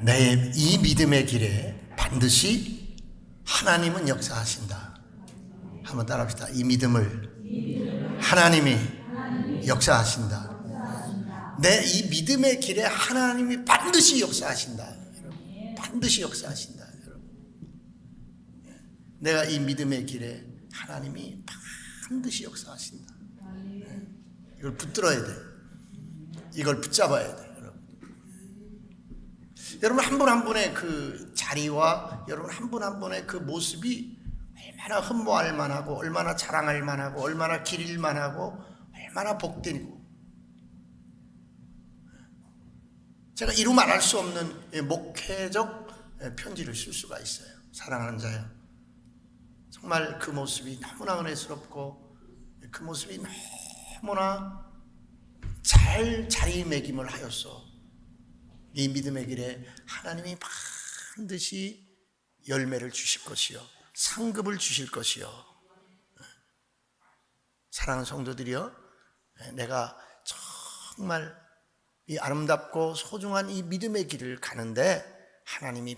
내 이 믿음의 길에 반드시 하나님은 역사하신다. 한번 따라합시다. 이 믿음을 하나님이 역사하신다. 내 이 믿음의 길에 하나님이 반드시 역사하신다. 반드시 역사하신다. 내가 이 믿음의 길에 하나님이 반드시 역사하신다. 이걸 붙들어야 돼. 이걸 붙잡아야 돼. 여러분 한 분 한 분의 그 자리와 여러분 한 분 한 분의 그 모습이 얼마나 흠모할 만하고 얼마나 자랑할 만하고 얼마나 기릴 만하고 얼마나 복되고, 제가 이루 말할 수 없는 목회적 편지를 쓸 수가 있어요. 사랑하는 자요, 정말 그 모습이 너무나 은혜스럽고 그 모습이 너무나 잘 자리매김을 하였어. 이 믿음의 길에 하나님이 반드시 열매를 주실 것이요 상급을 주실 것이요. 사랑하는 성도들이여, 내가 정말 이 아름답고 소중한 이 믿음의 길을 가는데 하나님이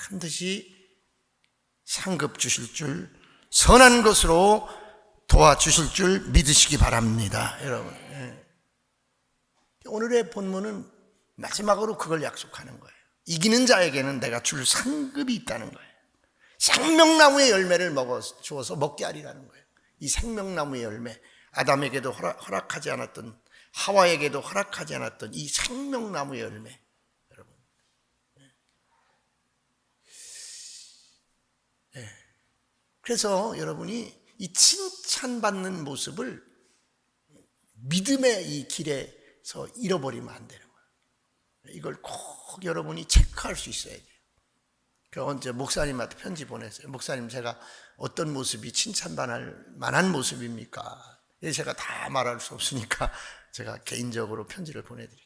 반드시 상급 주실 줄, 선한 것으로 도와주실 줄 믿으시기 바랍니다. 여러분, 오늘의 본문은 마지막으로 그걸 약속하는 거예요. 이기는 자에게는 내가 줄 상급이 있다는 거예요. 생명나무의 열매를 주어서 먹게 하리라는 거예요. 이 생명나무의 열매, 아담에게도 허락하지 않았던, 하와에게도 허락하지 않았던 이 생명나무의 열매, 여러분. 그래서 여러분이 이 칭찬받는 모습을 믿음의 이 길에서 잃어버리면 안 되는 거예요. 이걸 꼭 여러분이 체크할 수 있어야 돼요. 그 언제 목사님한테 편지 보냈어요. 목사님, 제가 어떤 모습이 칭찬받을 만한 모습입니까? 제가 다 말할 수 없으니까 제가 개인적으로 편지를 보내드릴게요.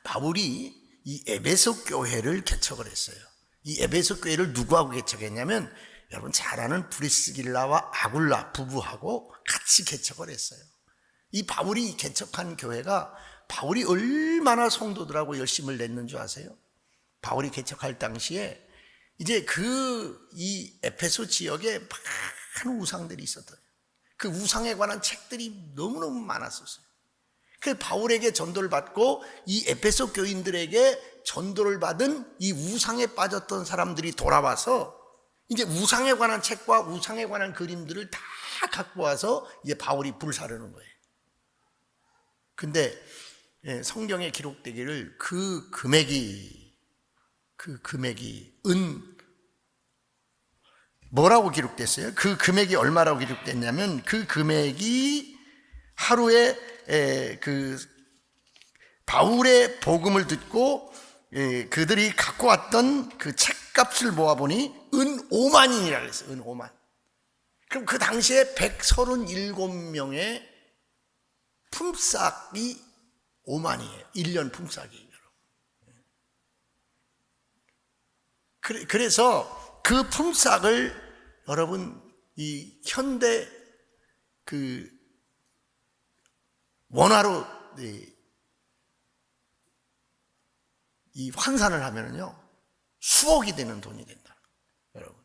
바울이 이 에베소 교회를 개척을 했어요. 이 에베소 교회를 누구하고 개척했냐면, 여러분 잘 아는 브리스길라와 아굴라 부부하고 같이 개척을 했어요. 이 바울이 개척한 교회가, 바울이 얼마나 성도들하고 열심을 냈는 줄 아세요? 바울이 개척할 당시에 이제 이 에페소 지역에 많은 우상들이 있었어요. 그 우상에 관한 책들이 너무너무 많았었어요. 그래서 바울에게 전도를 받고 이 에페소 교인들에게 전도를 받은 이 우상에 빠졌던 사람들이 돌아와서 이제 우상에 관한 책과 우상에 관한 그림들을 다 갖고 와서 이제 바울이 불사르는 거예요. 근데 성경에 기록되기를 그 금액이 뭐라고 기록됐어요? 그 금액이 얼마라고 기록됐냐면, 그 금액이 하루에 그 바울의 복음을 듣고 그들이 갖고 왔던 그 책값을 모아보니 은 5만이라고 했어요. 은 5만. 그럼 그 당시에 137명의 품삯이 5만이에요. 1년 품삯이. 그래서 그 품삯을 여러분 이 현대 그 원화로 이 환산을 하면은요 수억이 되는 돈이 된다. 여러분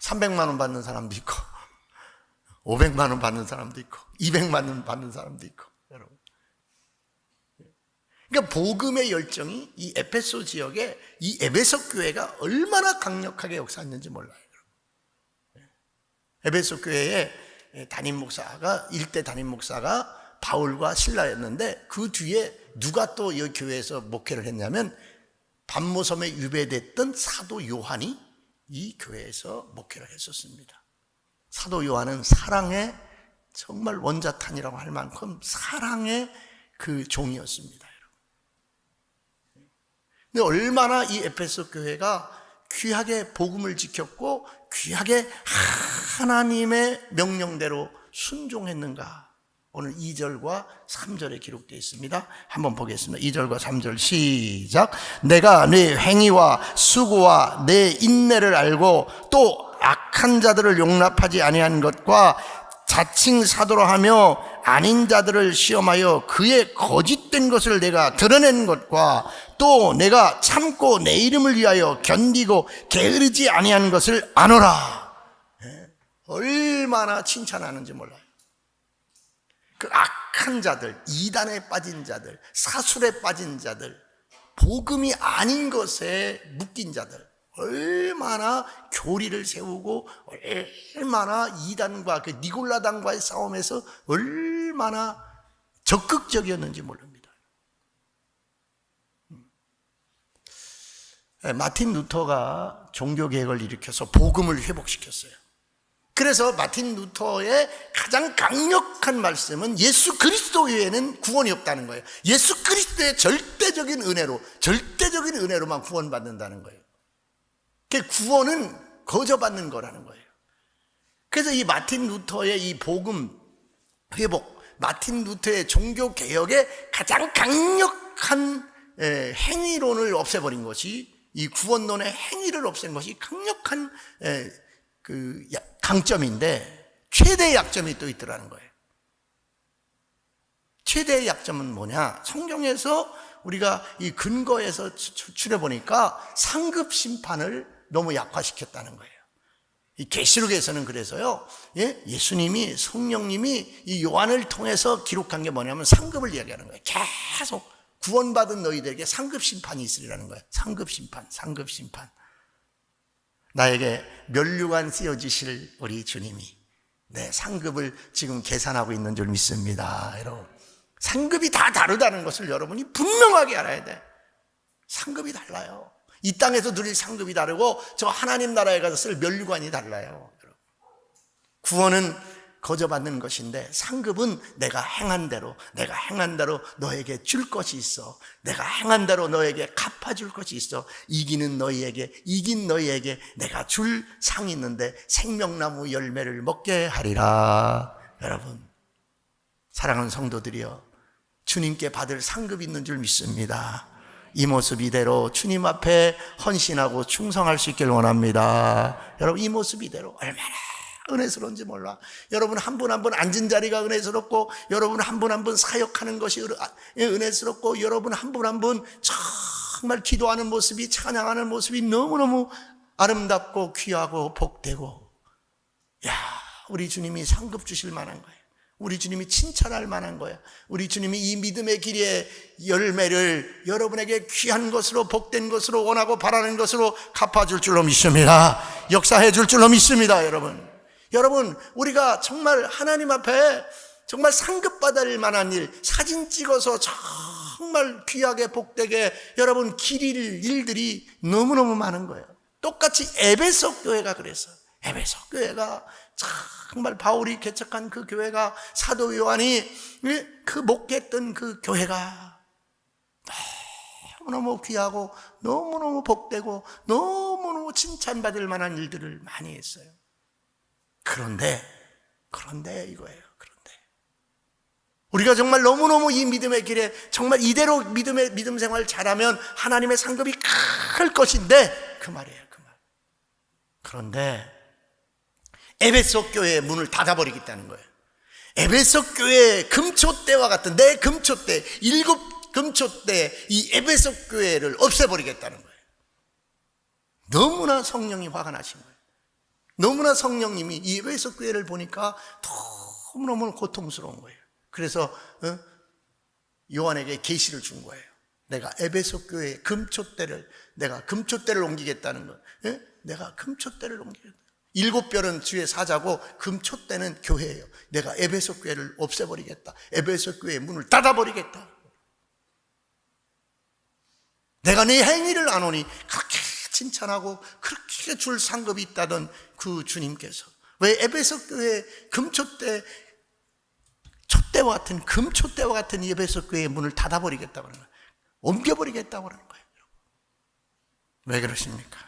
300만 원 받는 사람도 있고 500만 원 받는 사람도 있고 200만 원 받는 사람도 있고, 여러분. 그러니까 복음의 열정이 이 에페소 지역에 이 에베소 교회가 얼마나 강력하게 역사했는지 몰라요. 에베소 교회에 담임 목사가, 일대 담임 목사가 바울과 실라였는데, 그 뒤에 누가 또 이 교회에서 목회를 했냐면 반모섬에 유배됐던 사도 요한이 이 교회에서 목회를 했었습니다. 사도 요한은 사랑의 정말 원자탄이라고 할 만큼 사랑의 그 종이었습니다. 근데 얼마나 이 에페소 교회가 귀하게 복음을 지켰고 귀하게 하나님의 명령대로 순종했는가, 오늘 2절과 3절에 기록되어 있습니다. 한번 보겠습니다. 2절과 3절 시작. 내가 네 행위와 수고와 내 인내를 알고 또 악한 자들을 용납하지 아니한 것과 자칭 사도로 하며 아닌 자들을 시험하여 그의 거짓된 것을 내가 드러낸 것과 또 내가 참고 내 이름을 위하여 견디고 게으르지 아니한 것을 아노라. 얼마나 칭찬하는지 몰라요. 그 악한 자들, 이단에 빠진 자들, 사술에 빠진 자들, 복음이 아닌 것에 묶인 자들, 얼마나 교리를 세우고 얼마나 이단과 그 니골라당과의 싸움에서 얼마나 적극적이었는지 모릅니다. 마틴 루터가 종교개혁을 일으켜서 복음을 회복시켰어요. 그래서 마틴 루터의 가장 강력한 말씀은 예수 그리스도 외에는 구원이 없다는 거예요. 예수 그리스도의 절대적인 은혜로만 구원받는다는 거예요. 그 구원은 거저받는 거라는 거예요. 그래서 이 마틴 루터의 이 복음 회복, 마틴 루터의 종교 개혁의 가장 강력한 행위론을 없애버린 것이, 이 구원론의 행위를 없앤 것이 강력한 그 강점인데, 최대의 약점이 또 있더라는 거예요. 최대의 약점은 뭐냐? 성경에서 우리가 이 근거에서 추려보니까 상급 심판을 너무 약화시켰다는 거예요. 이 계시록에서는 그래서요, 예수님이, 성령님이 이 요한을 통해서 기록한 게 뭐냐면 상급을 이야기하는 거예요. 계속 구원받은 너희들에게 상급 심판이 있으리라는 거예요. 상급 심판, 상급 심판. 나에게 면류관 씌워주실 우리 주님이 내 상급을 지금 계산하고 있는 줄 믿습니다. 여러분, 상급이 다 다르다는 것을 여러분이 분명하게 알아야 돼. 상급이 달라요. 이 땅에서 누릴 상급이 다르고 저 하나님 나라에 가서 쓸 면류관이 달라요. 구원은 거저받는 것인데 상급은 내가 행한 대로 너에게 줄 것이 있어. 내가 행한 대로 너에게 갚아줄 것이 있어. 이긴 너희에게 내가 줄 상이 있는데 생명나무 열매를 먹게 하리라. 여러분, 사랑하는 성도들이여, 주님께 받을 상급이 있는 줄 믿습니다. 이 모습 이대로 주님 앞에 헌신하고 충성할 수 있길 원합니다. 여러분, 이 모습 이대로 얼마나 은혜스러운지 몰라. 여러분 한 분 한 분 앉은 자리가 은혜스럽고, 여러분 한 분 한 분 사역하는 것이 은혜스럽고, 여러분 한 분 한 분 정말 기도하는 모습이, 찬양하는 모습이 너무너무 아름답고 귀하고 복되고, 야, 우리 주님이 상급 주실 만한 거예요. 우리 주님이 칭찬할 만한 거야. 우리 주님이 이 믿음의 길의 열매를 여러분에게 귀한 것으로, 복된 것으로, 원하고 바라는 것으로 갚아줄 줄로 믿습니다. 역사해 줄 줄로 믿습니다. 여러분, 우리가 정말 하나님 앞에 정말 상급받을 만한 일, 사진 찍어서 정말 귀하게 복되게 여러분 기릴 일들이 너무너무 많은 거예요. 똑같이 에베소 교회가 그랬어요. 에베소 교회가 정말 바울이 개척한 그 교회가, 사도 요한이 그 목회했던 그 교회가 너무너무 귀하고 너무너무 복되고 너무너무 칭찬받을 만한 일들을 많이 했어요. 그런데 이거예요. 우리가 정말 너무너무 이 믿음의 길에 정말 이대로 믿음 생활 잘하면 하나님의 상급이 클 것인데, 그 말이에요. 그런데 에베소 교회의 문을 닫아버리겠다는 거예요. 에베소 교회의 금초대와 같은, 내 금초대, 7 금초대 이 에베소 교회를 없애버리겠다는 거예요. 너무나 성령이 화가 나신 거예요. 너무나 성령님이 이 에베소 교회를 보니까 너무너무 고통스러운 거예요. 그래서 요한에게 계시를 준 거예요. 내가 에베소 교회의 금초대를 옮기겠다는 거예요. 내가 금초대를 옮기겠다. 7별은 주의 사자고 금초대는 교회예요. 내가 에베소 교회를 없애버리겠다. 에베소 교회의 문을 닫아버리겠다. 내가 네 행위를 아노니, 그렇게 칭찬하고 그렇게 줄 상급이 있다던 그 주님께서 왜 에베소 교회 촛대와 같은 이 에베소 교회의 문을 닫아버리겠다고 하는 거예요. 옮겨버리겠다고 하는 거예요. 왜 그러십니까?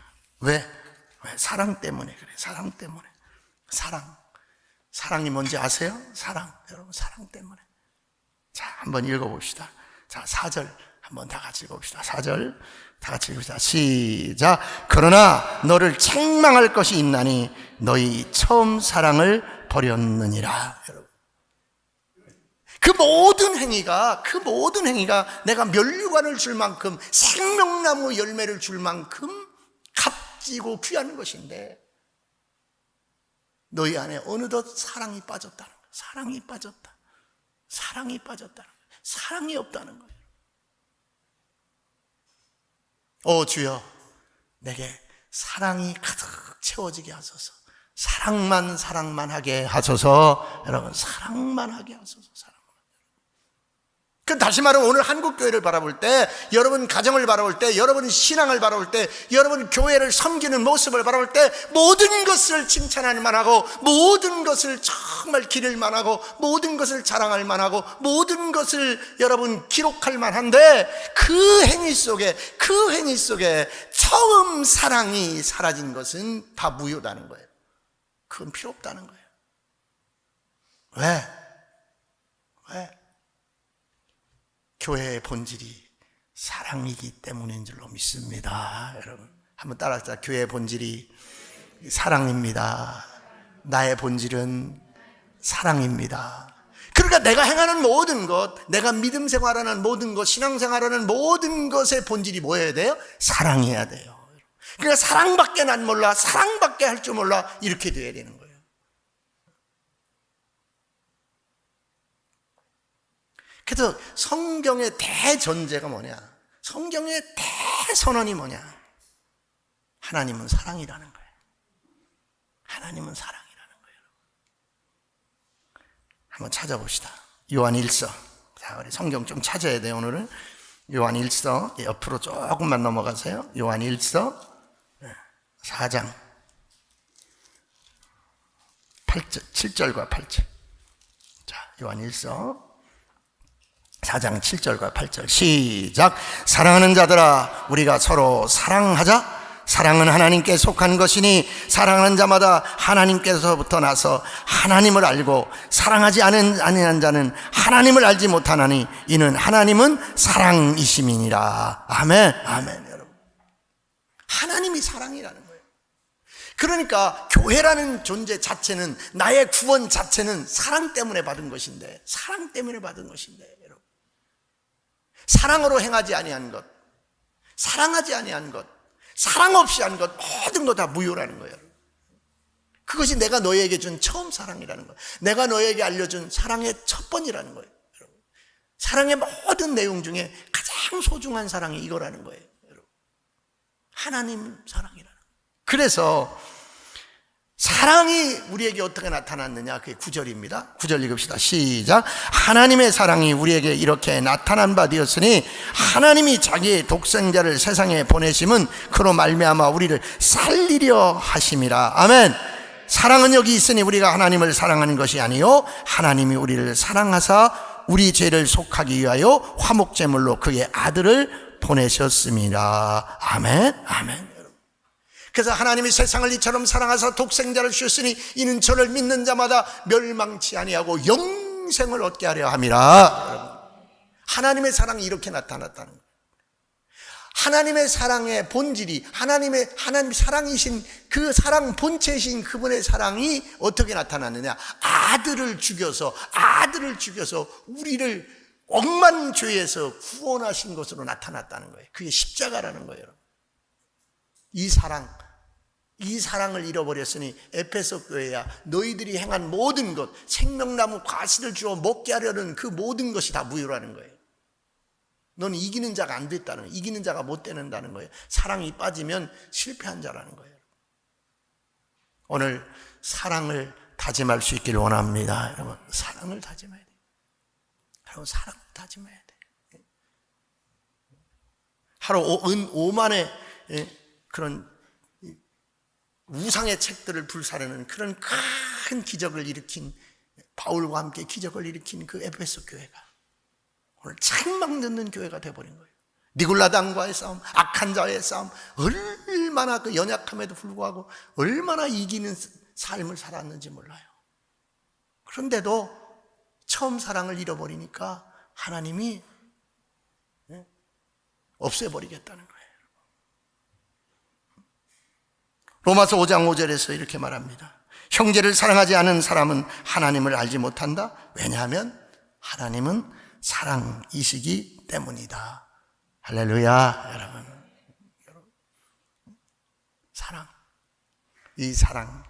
왜? 사랑 때문에 그래요. 사랑 때문에. 사랑이 뭔지 아세요? 여러분, 사랑 때문에. 자, 한번 읽어봅시다. 자, 4절 한번 다 같이 읽어봅시다. 4절 다 같이 읽읍시다. 시작. 그러나 너를 책망할 것이 있나니 너희 처음 사랑을 버렸느니라. 여러분, 그 모든 행위가 내가 면류관을 줄 만큼, 생명나무 열매를 줄 만큼 값지고 귀한 것인데 너희 안에 어느덧 사랑이 빠졌다는 거예요. 사랑이 빠졌다. 사랑이 빠졌다는 거예요. 사랑이 없다는 거예요. 주여, 내게 사랑이 가득 채워지게 하소서. 사랑만 하게 하소서. 여러분, 사랑만 하게 하소서. 그 다시 말하면 오늘 한국교회를 바라볼 때, 여러분 가정을 바라볼 때, 여러분 신앙을 바라볼 때, 여러분 교회를 섬기는 모습을 바라볼 때 모든 것을 칭찬할 만하고, 모든 것을 정말 기릴 만하고, 모든 것을 자랑할 만하고, 모든 것을 여러분 기록할 만한데 그 행위 속에 처음 사랑이 사라진 것은 다 무효다는 거예요. 그건 필요 없다는 거예요. 왜? 교회의 본질이 사랑이기 때문인 줄로 믿습니다. 여러분, 한번 따라하자. 교회의 본질이 사랑입니다. 나의 본질은 사랑입니다. 그러니까 내가 행하는 모든 것, 내가 믿음 생활하는 모든 것, 신앙 생활하는 모든 것의 본질이 뭐여야 돼요? 사랑해야 돼요. 그러니까 사랑밖에 난 몰라, 사랑밖에 할 줄 몰라, 이렇게 돼야 되는 거예요. 그래서 성경의 대전제가 뭐냐? 성경의 대선언이 뭐냐? 하나님은 사랑이라는 거예요. 하나님은 사랑이라는 거예요. 한번 찾아봅시다. 요한 1서. 자, 우리 성경 좀 찾아야 돼요, 오늘은. 요한 1서, 옆으로 조금만 넘어가세요. 요한 1서 4장 8절, 7절과 8절. 자, 요한 1서 4장 7절과 8절 시작. 사랑하는 자들아, 우리가 서로 사랑하자. 사랑은 하나님께 속한 것이니 사랑하는 자마다 하나님께서부터 나서 하나님을 알고, 사랑하지 아니한 자는 하나님을 알지 못하나니 이는 하나님은 사랑이심이니라. 아멘. 아멘. 여러분, 하나님이 사랑이라는 거예요. 그러니까 교회라는 존재 자체는, 나의 구원 자체는 사랑 때문에 받은 것인데, 사랑으로 행하지 아니한 것, 사랑하지 아니한 것, 사랑 없이 한 것, 모든 것 다 무효라는 거예요. 그것이 내가 너에게 준 처음 사랑이라는 거예요. 내가 너에게 알려준 사랑의 첫 번이라는 거예요. 사랑의 모든 내용 중에 가장 소중한 사랑이 이거라는 거예요. 하나님 사랑이라는 거예요. 그래서 사랑이 우리에게 어떻게 나타났느냐, 그게 9절입니다. 9절 읽읍시다. 시작. 하나님의 사랑이 우리에게 이렇게 나타난 바 되었으니 하나님이 자기의 독생자를 세상에 보내심은 그로 말미암아 우리를 살리려 하심이라. 아멘. 사랑은 여기 있으니 우리가 하나님을 사랑하는 것이 아니요 하나님이 우리를 사랑하사 우리 죄를 속하기 위하여 화목제물로 그의 아들을 보내셨습니다. 아멘. 아멘. 그래서 하나님이 세상을 이처럼 사랑하사 독생자를 주셨으니 이는 저를 믿는 자마다 멸망치 아니하고 영생을 얻게 하려 함이라. 하나님의 사랑이 이렇게 나타났다는 거예요. 하나님의 사랑의 본질이, 하나님 사랑이신 그 사랑 본체이신 그분의 사랑이 어떻게 나타났느냐? 아들을 죽여서 우리를 억만 죄에서 구원하신 것으로 나타났다는 거예요. 그게 십자가라는 거예요. 이 사랑을 잃어버렸으니 에베소 교회야, 너희들이 행한 모든 것, 생명나무 과실을 주어 먹게 하려는 그 모든 것이 다 무효라는 거예요. 너는 이기는 자가 안 됐다는 거예요. 이기는 자가 못 되는다는 거예요. 사랑이 빠지면 실패한 자라는 거예요. 오늘 사랑을 다짐할 수 있기를 원합니다. 여러분, 사랑을 다짐해야 돼요. 여러분, 사랑을 다짐해야 돼요. 하루 5만의 그런 우상의 책들을 불사르는 그런 큰 기적을 일으킨, 바울과 함께 기적을 일으킨 그 에베소 교회가 오늘 책망 듣는 교회가 되어버린 거예요. 니골라당과의 싸움, 악한 자의 싸움, 얼마나 그 연약함에도 불구하고 얼마나 이기는 삶을 살았는지 몰라요. 그런데도 처음 사랑을 잃어버리니까 하나님이 없애버리겠다는 거예요. 로마서 5장 5절에서 이렇게 말합니다. 형제를 사랑하지 않은 사람은 하나님을 알지 못한다. 왜냐하면 하나님은 사랑이시기 때문이다. 할렐루야. 여러분, 사랑, 이 사랑,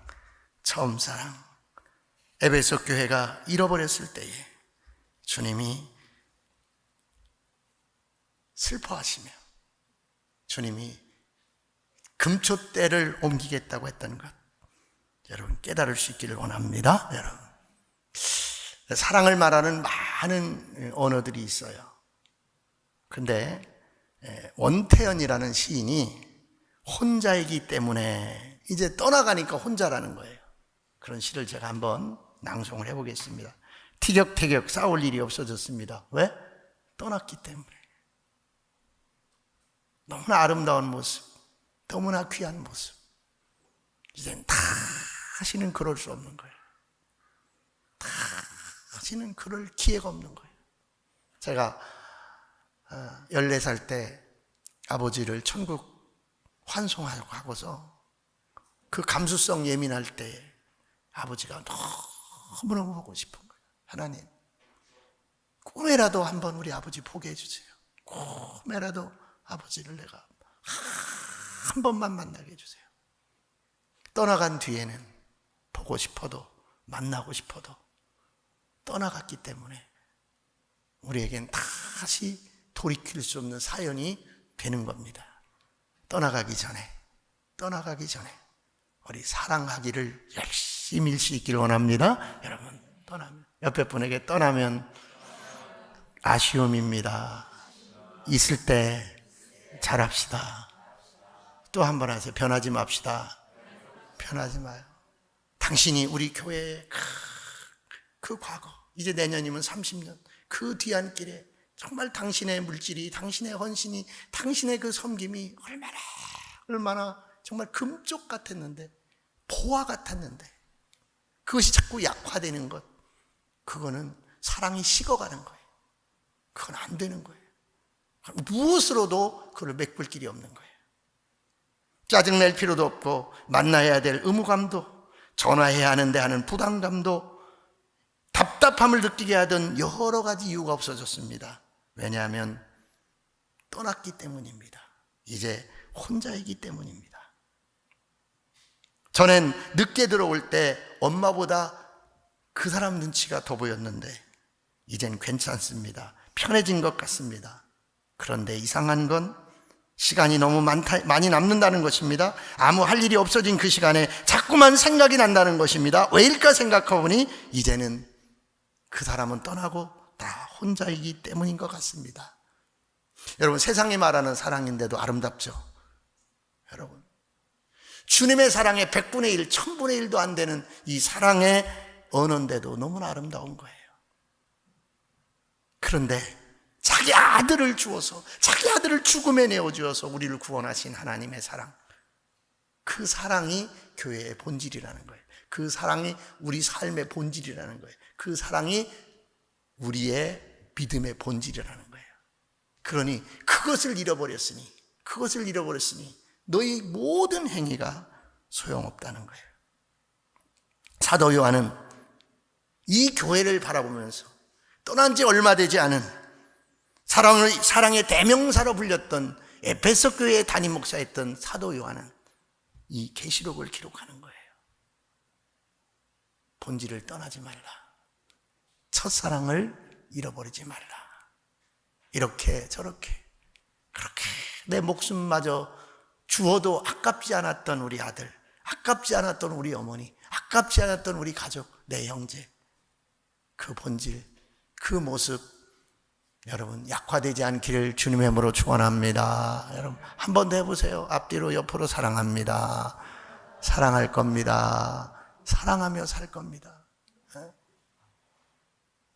처음 사랑, 에베소 교회가 잃어버렸을 때에 주님이 슬퍼하시며 주님이 금초대를 옮기겠다고 했다는 것, 여러분 깨달을 수 있기를 원합니다. 여러분, 사랑을 말하는 많은 언어들이 있어요. 근데 원태연이라는 시인이 혼자이기 때문에 이제 떠나가니까 혼자라는 거예요. 그런 시를 제가 한번 낭송을 해보겠습니다. 티격태격 싸울 일이 없어졌습니다. 왜? 떠났기 때문에. 너무나 아름다운 모습, 너무나 귀한 모습, 이젠 다시는 그럴 수 없는 거예요. 다시는 그럴 기회가 없는 거예요. 제가 14살 때 아버지를 천국 환송하고서 그 감수성 예민할 때 아버지가 너무너무 보고 싶은 거예요. 하나님, 꿈에라도 한번 우리 아버지 보게 해주세요. 꿈에라도 아버지를 내가 한 번만 만나게 해주세요. 떠나간 뒤에는 보고 싶어도 만나고 싶어도 떠나갔기 때문에 우리에겐 다시 돌이킬 수 없는 사연이 되는 겁니다. 떠나가기 전에 우리 사랑하기를 열심히 할 수 있기를 원합니다. 여러분, 떠나면, 옆에 분에게 떠나면 아쉬움입니다. 있을 때 잘합시다. 또 한 번 하세요. 변하지 맙시다. 변하지 마요. 당신이 우리 교회의 그 과거, 이제 내년이면 30년, 그 뒤안길에 정말 당신의 물질이, 당신의 헌신이, 당신의 그 섬김이 얼마나 정말 금쪽 같았는데, 보화 같았는데, 그것이 자꾸 약화되는 것, 그거는 사랑이 식어가는 거예요. 그건 안 되는 거예요. 무엇으로도 그걸 메꿀 길이 없는 거예요. 짜증낼 필요도 없고, 만나야 될 의무감도, 전화해야 하는데 하는 부담감도, 답답함을 느끼게 하던 여러 가지 이유가 없어졌습니다. 왜냐하면 떠났기 때문입니다. 이제 혼자이기 때문입니다. 전엔 늦게 들어올 때 엄마보다 그 사람 눈치가 더 보였는데 이젠 괜찮습니다. 편해진 것 같습니다. 그런데 이상한 건 시간이 너무 많이 남는다는 것입니다. 아무 할 일이 없어진 그 시간에 자꾸만 생각이 난다는 것입니다. 왜일까 생각해보니 이제는 그 사람은 떠나고 다 혼자이기 때문인 것 같습니다. 여러분, 세상이 말하는 사랑인데도 아름답죠? 여러분, 주님의 사랑의 100분의 1, 1000분의 1도 안 되는 이 사랑의 언어인데도 너무나 아름다운 거예요. 그런데 자기 아들을 주어서, 자기 아들을 죽음에 내어주어서 우리를 구원하신 하나님의 사랑, 그 사랑이 교회의 본질이라는 거예요. 그 사랑이 우리 삶의 본질이라는 거예요. 그 사랑이 우리의 믿음의 본질이라는 거예요. 그러니 그것을 잃어버렸으니 너희 모든 행위가 소용없다는 거예요. 사도 요한은 이 교회를 바라보면서 떠난 지 얼마 되지 않은 사랑의 대명사로 불렸던 에베소 교회의 담임 목사였던 사도 요한은 이 계시록을 기록하는 거예요. 본질을 떠나지 말라. 첫사랑을 잃어버리지 말라. 이렇게 저렇게 그렇게 내 목숨마저 주어도 아깝지 않았던 우리 아들, 아깝지 않았던 우리 어머니, 아깝지 않았던 우리 가족, 내 형제, 그 본질, 그 모습, 여러분 약화되지 않기를 주님의 이름으로 축원합니다. 여러분 한 번 더 해보세요. 앞뒤로 옆으로 사랑합니다. 사랑할 겁니다. 사랑하며 살 겁니다.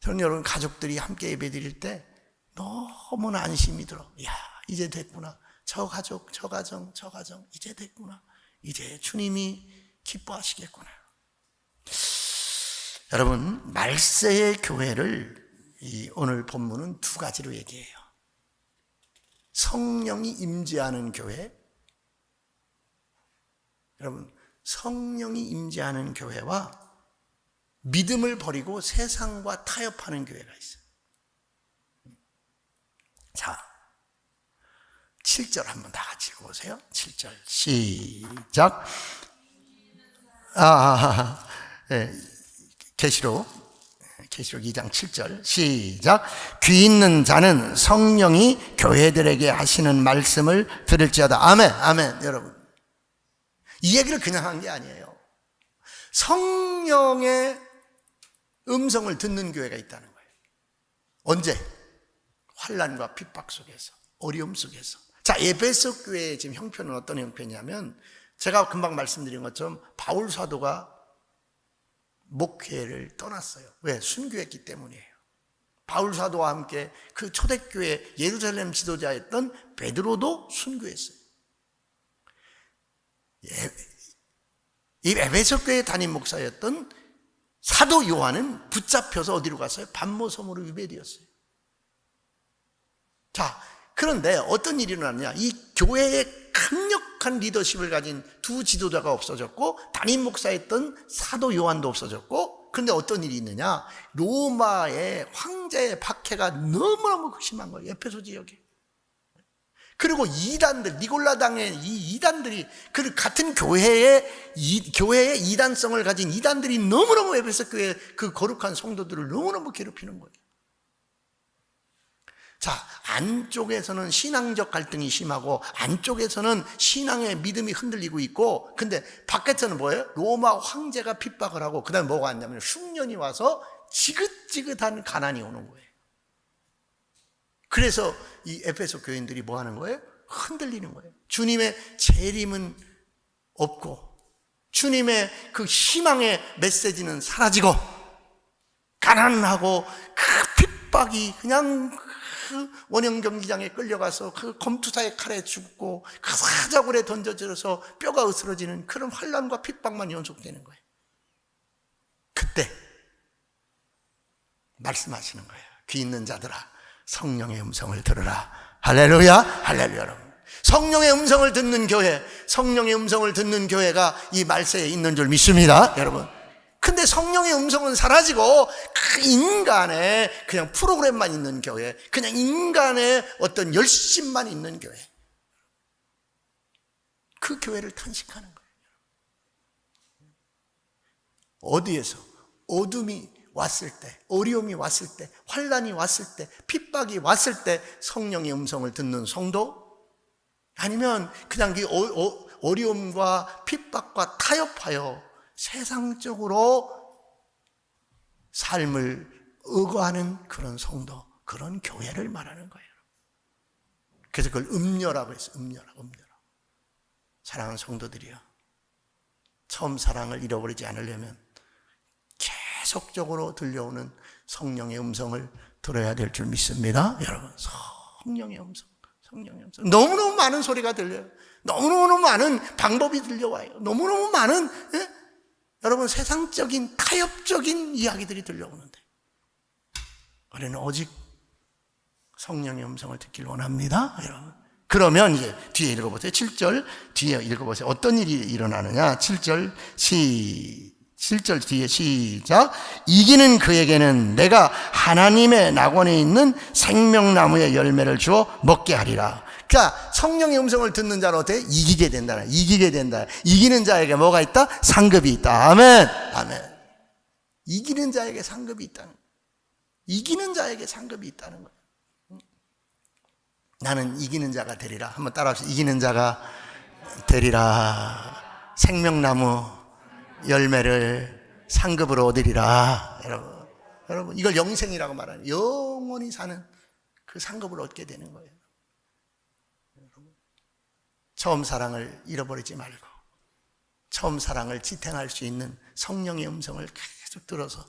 저는 여러분 가족들이 함께 예배드릴 때 너무나 안심이 들어. 야, 이제 됐구나. 저 가족, 저 가정 이제 됐구나. 이제 주님이 기뻐하시겠구나. 여러분, 말세의 교회를 오늘 본문은 두 가지로 얘기해요. 성령이 임재하는 교회. 여러분, 성령이 임재하는 교회와 믿음을 버리고 세상과 타협하는 교회가 있어요. 자, 7절 한번 다 같이 읽어보세요. 7절 시작. 계시록 2장 7절 시작. 귀 있는 자는 성령이 교회들에게 하시는 말씀을 들을지어다. 아멘. 아멘. 여러분, 이 얘기를 그냥 한 게 아니에요. 성령의 음성을 듣는 교회가 있다는 거예요. 언제? 환난과 핍박 속에서, 어려움 속에서. 자, 에베소 교회의 지금 형편은 어떤 형편이냐면, 제가 금방 말씀드린 것처럼 바울 사도가 목회를 떠났어요. 왜? 순교했기 때문이에요. 바울 사도와 함께 그 초대교회 예루살렘 지도자였던 베드로도 순교했어요. 이 에베소 교회 담임 목사였던 사도 요한은 붙잡혀서 어디로 갔어요? 반모 섬으로 유배되었어요. 자, 그런데 어떤 일이 일어났냐? 이 교회의 강력한 리더십을 가진 두 지도자가 없어졌고, 담임 목사였던 사도 요한도 없어졌고, 그런데 어떤 일이 있느냐? 로마의 황제의 박해가 너무너무 심한 거예요. 에페소 지역에. 그리고 이단들, 니골라당의 이 이단들이, 그 같은 교회의 이단성을 가진 이단들이 너무너무 에베소 교회 그 거룩한 성도들을 너무너무 괴롭히는 거예요. 자, 안쪽에서는 신앙적 갈등이 심하고, 안쪽에서는 신앙의 믿음이 흔들리고 있고, 근데 바깥에서는 뭐예요? 로마 황제가 핍박을 하고, 그 다음에 뭐가 왔냐면 흉년이 와서 지긋지긋한 가난이 오는 거예요. 그래서 이 에베소 교인들이 뭐 하는 거예요? 흔들리는 거예요. 주님의 재림은 없고, 주님의 그 희망의 메시지는 사라지고, 가난하고 그 핍박이 그냥 그 원형 경기장에 끌려가서 그 검투사의 칼에 죽고, 그 사자굴에 던져져서 뼈가 으스러지는 그런 환난과 핍박만 연속되는 거예요. 그때 말씀하시는 거예요. 귀 있는 자들아, 성령의 음성을 들으라. 할렐루야, 할렐루야. 여러분, 성령의 음성을 듣는 교회, 성령의 음성을 듣는 교회가 이 말세에 있는 줄 믿습니다, 여러분. 근데 성령의 음성은 사라지고 그 인간의 그냥 프로그램만 있는 교회, 그냥 인간의 어떤 열심만 있는 교회, 그 교회를 탄식하는 거예요. 어디에서 어둠이 왔을 때, 어려움이 왔을 때, 환난이 왔을 때, 핍박이 왔을 때 성령의 음성을 듣는 성도, 아니면 그냥 그 어려움과 핍박과 타협하여 세상적으로 삶을 의거하는 그런 성도, 그런 교회를 말하는 거예요. 그래서 그걸 음녀라고 했어요. 음녀라. 사랑하는 성도들이요, 처음 사랑을 잃어버리지 않으려면 계속적으로 들려오는 성령의 음성을 들어야 될 줄 믿습니다, 여러분. 성령의 음성. 너무너무 많은 소리가 들려요. 너무너무 많은 방법이 들려와요. 너무너무 많은 여러분 세상적인 타협적인 이야기들이 들려오는데, 우리는 오직 성령의 음성을 듣길 원합니다, 여러분. 그러면 이제 뒤에 읽어보세요. 7절 뒤에 읽어보세요. 어떤 일이 일어나느냐? 7절 뒤에 시작. 이기는 그에게는 내가 하나님의 낙원에 있는 생명나무의 열매를 주어 먹게 하리라. 그러니까 성령의 음성을 듣는 자는 어때? 이기게 된다. 이기는 자에게 뭐가 있다? 상급이 있다. 아멘. 이기는 자에게 상급이 있다는 거예요. 이기는 자에게 상급이 있다는 거예요. 나는 이기는 자가 되리라. 한번 따라합시다. 이기는 자가 되리라. 생명나무 열매를 상급으로 얻으리라. 여러분 이걸 영생이라고 말하는, 영원히 사는 그 상급을 얻게 되는 거예요. 처음 사랑을 잃어버리지 말고 처음 사랑을 지탱할 수 있는 성령의 음성을 계속 들어서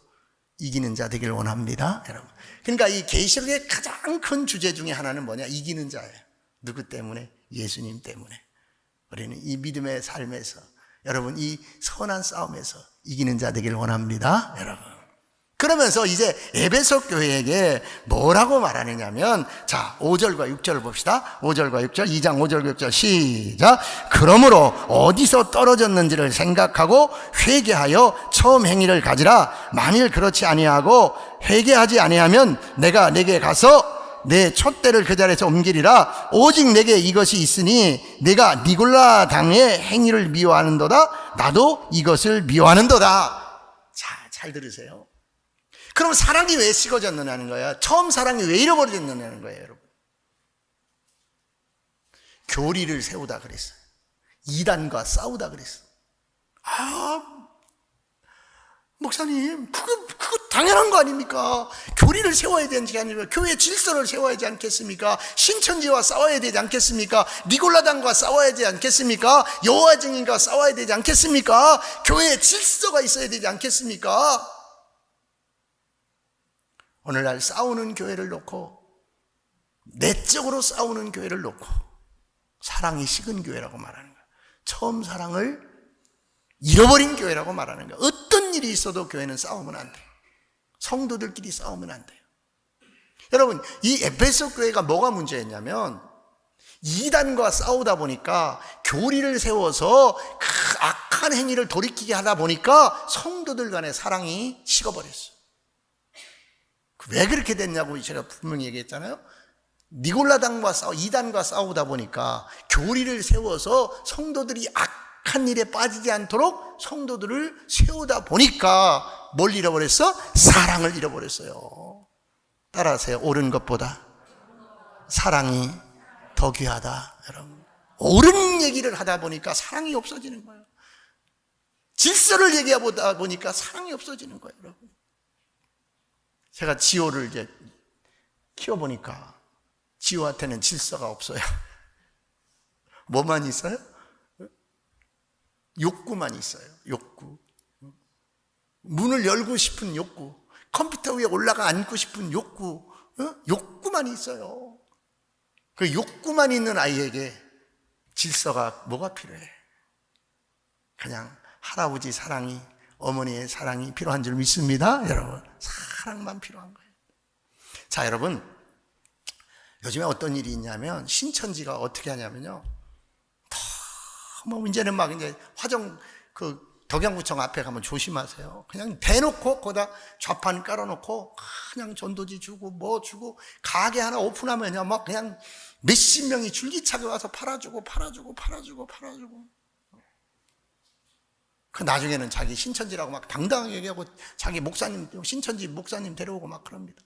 이기는 자 되길 원합니다, 여러분. 그러니까 이 계시록의 가장 큰 주제 중에 하나는 뭐냐? 이기는 자예요. 누구 때문에? 예수님 때문에. 우리는 이 믿음의 삶에서, 여러분 이 선한 싸움에서 이기는 자 되길 원합니다, 여러분. 그러면서 이제 에베소 교회에게 뭐라고 말하느냐면, 자 5절과 6절을 봅시다. 5절과 6절, 2장 5절과 6절 시작. 그러므로 어디서 떨어졌는지를 생각하고 회개하여 처음 행위를 가지라. 만일 그렇지 아니하고 회개하지 아니하면 내가 내게 가서 내 촛대를 그 자리에서 옮기리라. 오직 내게 이것이 있으니 내가 니골라 당의 행위를 미워하는도다. 나도 이것을 미워하는도다. 자, 잘 들으세요. 그럼 사랑이 왜 식어졌느냐는 거야. 처음 사랑이 왜 잃어버렸느냐는 거예요, 여러분. 교리를 세우다 그랬어요. 이단과 싸우다 그랬어요. 목사님, 그거 당연한 거 아닙니까? 교리를 세워야 되는 게 아니라 교회 질서를 세워야 되지 않겠습니까? 신천지와 싸워야 되지 않겠습니까? 니골라당과 싸워야 되지 않겠습니까? 여호와 증인과 싸워야 되지 않겠습니까? 교회에 질서가 있어야 되지 않겠습니까? 오늘날 싸우는 교회를 놓고, 내적으로 싸우는 교회를 놓고 사랑이 식은 교회라고 말하는 거예요. 처음 사랑을 잃어버린 교회라고 말하는 거예요. 어떤 일이 있어도 교회는 싸우면 안 돼요. 성도들끼리 싸우면 안 돼요. 여러분, 이 에베소 교회가 뭐가 문제였냐면 이단과 싸우다 보니까 교리를 세워서 그 악한 행위를 돌이키게 하다 보니까 성도들 간의 사랑이 식어버렸어요. 왜 그렇게 됐냐고 제가 분명히 얘기했잖아요. 니골라당과 이단과 싸우다 보니까 교리를 세워서 성도들이 악한 일에 빠지지 않도록 성도들을 세우다 보니까 뭘 잃어버렸어? 사랑을 잃어버렸어요. 따라하세요. 옳은 것보다 사랑이 더 귀하다. 여러분, 옳은 얘기를 하다 보니까 사랑이 없어지는 거예요. 질서를 얘기하다 보니까 사랑이 없어지는 거예요, 여러분. 제가 지호를 이제 키워보니까 지호한테는 질서가 없어요. 뭐만 있어요? 욕구만 있어요. 욕구. 문을 열고 싶은 욕구, 컴퓨터 위에 올라가 앉고 싶은 욕구, 욕구만 있어요. 그 욕구만 있는 아이에게 질서가 뭐가 필요해? 그냥 할아버지 사랑이, 어머니의 사랑이 필요한 줄 믿습니다. 여러분, 사랑만 필요한 거예요. 자, 여러분, 요즘에 어떤 일이 있냐면 신천지가 어떻게 하냐면요, 이제는 막 이제 덕양구청 앞에 가면 조심하세요. 그냥 대놓고 거기다 좌판 깔아놓고 그냥 전도지 주고 뭐 주고, 가게 하나 오픈하면요 막 그냥 몇십 명이 줄기차게 와서 팔아주고. 그 나중에는 자기 신천지라고 막 당당하게 얘기하고 자기 목사님, 신천지 목사님 데려오고 막 그럽니다.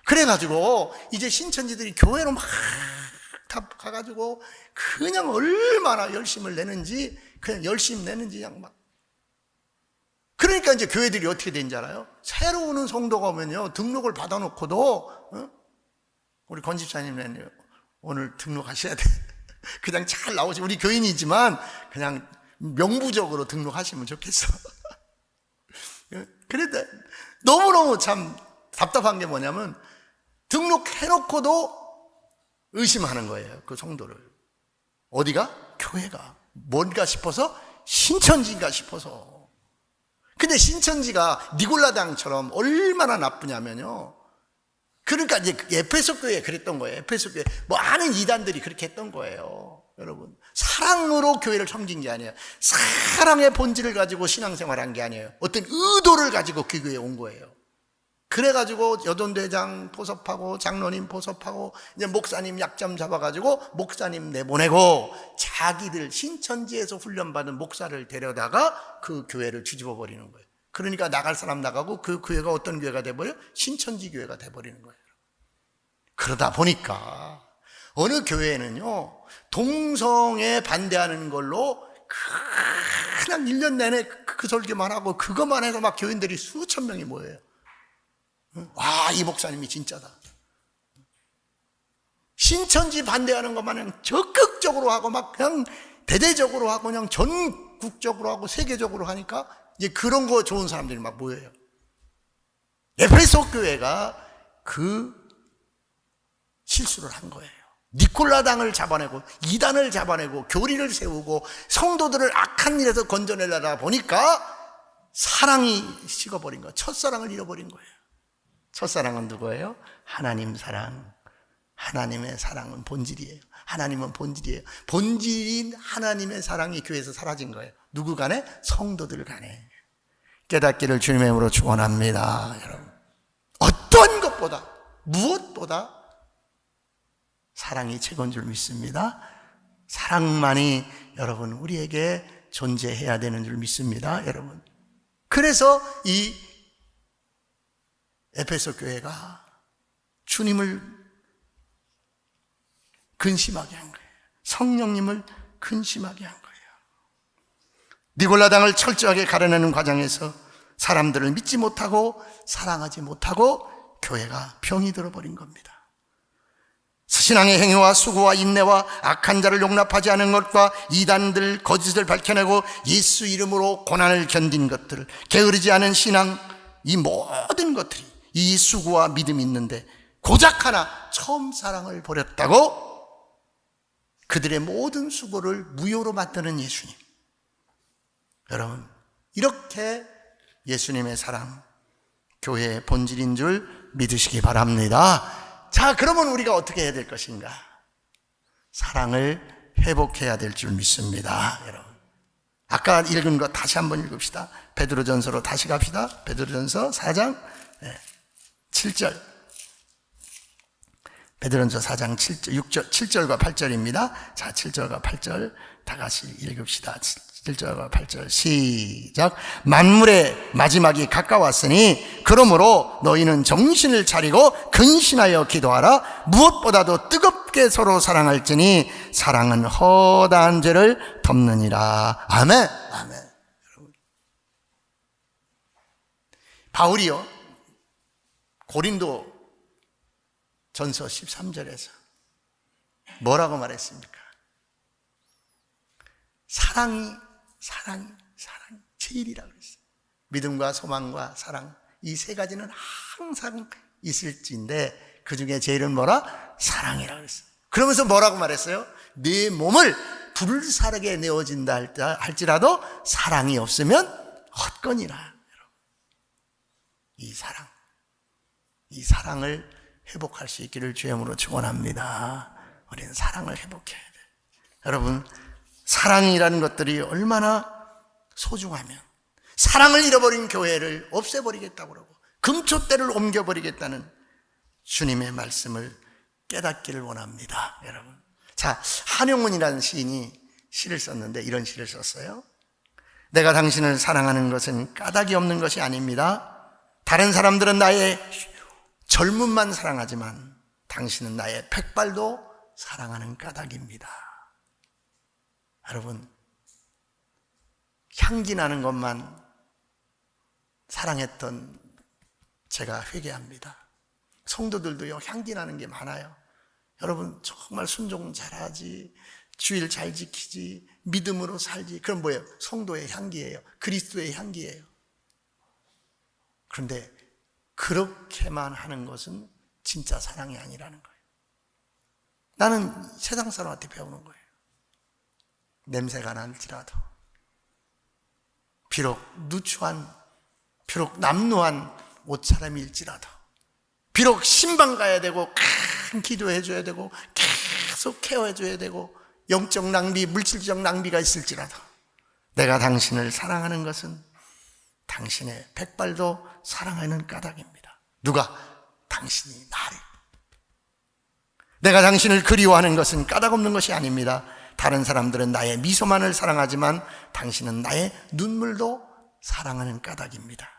그래가지고 이제 신천지들이 교회로 막 다 가가지고 그냥 얼마나 열심을 내는지, 그냥 열심히 내는지 그냥 막. 그러니까 이제 교회들이 어떻게 되는지 알아요? 새로 오는 성도가 오면요 등록을 받아놓고도 우리 권 집사님 오늘 등록하셔야 돼. 그냥 잘 나오시. 우리 교인이지만 그냥 명부적으로 등록하시면 좋겠어. 그런데 너무너무 참 답답한 게 뭐냐면 등록해놓고도 의심하는 거예요. 그 성도를. 어디가? 교회가. 뭔가 싶어서 신천지인가 싶어서. 근데 신천지가 니골라당처럼 얼마나 나쁘냐면요, 그러니까 이제 에베소 교회에 그랬던 거예요. 에베소 교회 많은 이단들이 그렇게 했던 거예요. 여러분, 사랑으로 교회를 섬긴 게 아니에요. 사랑의 본질을 가지고 신앙생활한 게 아니에요. 어떤 의도를 가지고 그 교회에 온 거예요. 그래가지고 여돈대장 포섭하고 장로님 포섭하고 이제 목사님 약점 잡아가지고 목사님 내보내고 자기들 신천지에서 훈련받은 목사를 데려다가 그 교회를 뒤집어 버리는 거예요. 그러니까 나갈 사람 나가고 그 교회가 어떤 교회가 돼버려요? 신천지 교회가 돼버리는 거예요. 그러다 보니까 어느 교회는요 동성애 반대하는 걸로 그냥 1년 내내 그 설교만 하고 그것만 해서 막 교인들이 수천 명이 모여요. 와, 이 목사님이 진짜다. 신천지 반대하는 것만 그냥 적극적으로 하고 막 그냥 대대적으로 하고 그냥 전국적으로 하고 세계적으로 하니까 이제 그런 거 좋은 사람들이 막 모여요. 에베소 교회가 그 실수를 한 거예요. 니콜라당을 잡아내고 이단을 잡아내고 교리를 세우고 성도들을 악한 일에서 건져내려다 보니까 사랑이 식어버린 거예요. 첫사랑을 잃어버린 거예요. 첫사랑은 누구예요? 하나님 사랑. 하나님의 사랑은 본질이에요. 하나님은 본질이에요. 본질인 하나님의 사랑이 교회에서 사라진 거예요. 누구 간에? 성도들 간에. 깨닫기를 주님의 이름으로 축원합니다. 여러분, 어떤 것보다 무엇보다 사랑이 최고인 줄 믿습니다. 사랑만이 여러분 우리에게 존재해야 되는 줄 믿습니다. 여러분, 그래서 이 에베소 교회가 주님을 근심하게 한 거예요. 성령님을 근심하게 한 거예요. 니골라당을 철저하게 가려내는 과정에서 사람들을 믿지 못하고 사랑하지 못하고 교회가 병이 들어버린 겁니다. 신앙의 행위와 수고와 인내와 악한 자를 용납하지 않은 것과 이단들 거짓을 밝혀내고 예수 이름으로 고난을 견딘 것들, 게으르지 않은 신앙, 이 모든 것들이 이 수고와 믿음이 있는데 고작 하나 처음 사랑을 버렸다고 그들의 모든 수고를 무효로 만드는 예수님. 여러분, 이렇게 예수님의 사랑, 교회의 본질인 줄 믿으시기 바랍니다. 자, 그러면 우리가 어떻게 해야 될 것인가? 사랑을 회복해야 될 줄 믿습니다. 여러분, 아까 읽은 거 다시 한번 읽읍시다. 베드로전서로 다시 갑시다. 베드로전서 4장 7절. 베드로전서 4장 7절과 8절입니다. 자, 7절과 8절 다 같이 읽읍시다. 7절과 8절 시작. 만물의 마지막이 가까웠으니 그러므로 너희는 정신을 차리고 근신하여 기도하라. 무엇보다도 뜨겁게 서로 사랑할지니 사랑은 허다한 죄를 덮느니라. 아멘. 아멘. 바울이요, 고린도 전서 13절에서 뭐라고 말했습니까? 사랑이 제일이라고 그랬어요. 믿음과 소망과 사랑, 이 세 가지는 항상 있을지인데 그 중에 제일은 뭐라? 사랑이라고 그랬어요. 그러면서 뭐라고 말했어요? 네 몸을 불사르게 내어진다 할지라도 사랑이 없으면 헛거니라. 이 사랑을 회복할 수 있기를 주님으로 축원합니다. 우리는 사랑을 회복해야 돼. 여러분, 사랑이라는 것들이 얼마나 소중하면 사랑을 잃어버린 교회를 없애버리겠다고 그러고 금초대를 옮겨버리겠다는 주님의 말씀을 깨닫기를 원합니다. 여러분, 자, 한용운이라는 시인이 시를 썼는데 이런 시를 썼어요. 내가 당신을 사랑하는 것은 까닭이 없는 것이 아닙니다. 다른 사람들은 나의 젊음만 사랑하지만 당신은 나의 백발도 사랑하는 까닭입니다. 여러분, 향기 나는 것만 사랑했던 제가 회개합니다. 성도들도요, 향기 나는 게 많아요. 여러분, 정말 순종 잘하지, 주일 잘 지키지, 믿음으로 살지. 그럼 뭐예요? 성도의 향기예요. 그리스도의 향기예요. 그런데 그렇게만 하는 것은 진짜 사랑이 아니라는 거예요. 나는 세상 사람한테 배우는 거예요. 냄새가 날지라도, 비록 누추한, 비록 남루한 옷차림일지라도, 비록 신방 가야 되고 큰 기도해 줘야 되고 계속 케어해 줘야 되고 영적 낭비, 물질적 낭비가 있을지라도 내가 당신을 사랑하는 것은 당신의 백발도 사랑하는 까닭입니다. 누가? 당신이 나를. 내가 당신을 그리워하는 것은 까닭 없는 것이 아닙니다. 다른 사람들은 나의 미소만을 사랑하지만 당신은 나의 눈물도 사랑하는 까닭입니다.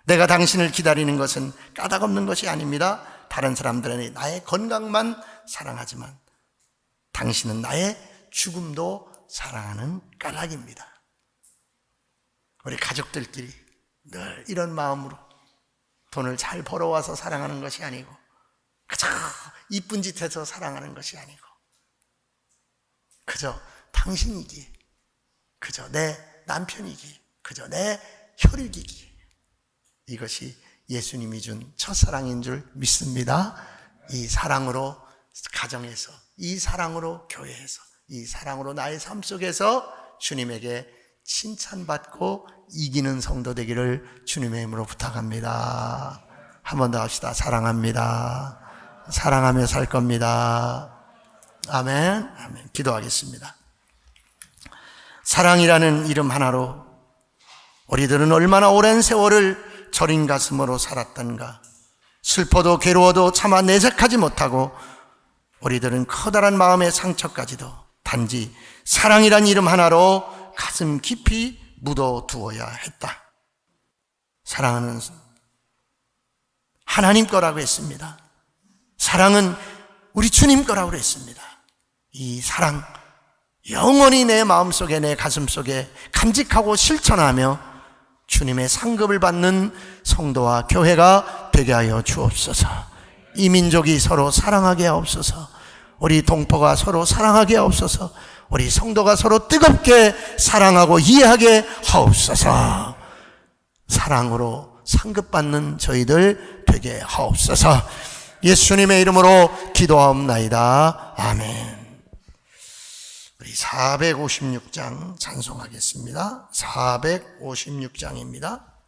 내가 당신을 기다리는 것은 까닭 없는 것이 아닙니다. 다른 사람들은 나의 건강만 사랑하지만 당신은 나의 죽음도 사랑하는 까닭입니다. 우리 가족들끼리 늘 이런 마음으로 돈을 잘 벌어와서 사랑하는 것이 아니고 그저 이쁜 짓 해서 사랑하는 것이 아니고 그저 당신이기, 그저 내 남편이기, 그저 내 혈육이기, 이것이 예수님이 준 첫사랑인 줄 믿습니다. 이 사랑으로 가정에서, 이 사랑으로 교회에서, 이 사랑으로 나의 삶 속에서 주님에게 칭찬받고 이기는 성도 되기를 주님의 이름으로 부탁합니다. 한 번 더 합시다. 사랑합니다. 사랑하며 살 겁니다. 아멘. 아멘. 기도하겠습니다. 사랑이라는 이름 하나로 우리들은 얼마나 오랜 세월을 저린 가슴으로 살았던가. 슬퍼도 괴로워도 차마 내색하지 못하고 우리들은 커다란 마음의 상처까지도 단지 사랑이란 이름 하나로 가슴 깊이 묻어두어야 했다. 사랑은 하나님 거라고 했습니다. 사랑은 우리 주님 거라고 했습니다. 이 사랑 영원히 내 마음속에 내 가슴속에 간직하고 실천하며 주님의 상급을 받는 성도와 교회가 되게 하여 주옵소서. 이 민족이 서로 사랑하게 하옵소서. 우리 동포가 서로 사랑하게 하옵소서. 우리 성도가 서로 뜨겁게 사랑하고 이해하게 하옵소서. 사랑으로 상급받는 저희들 되게 하옵소서. 예수님의 이름으로 기도하옵나이다. 아멘. 우리 456장 찬송하겠습니다. 456장입니다.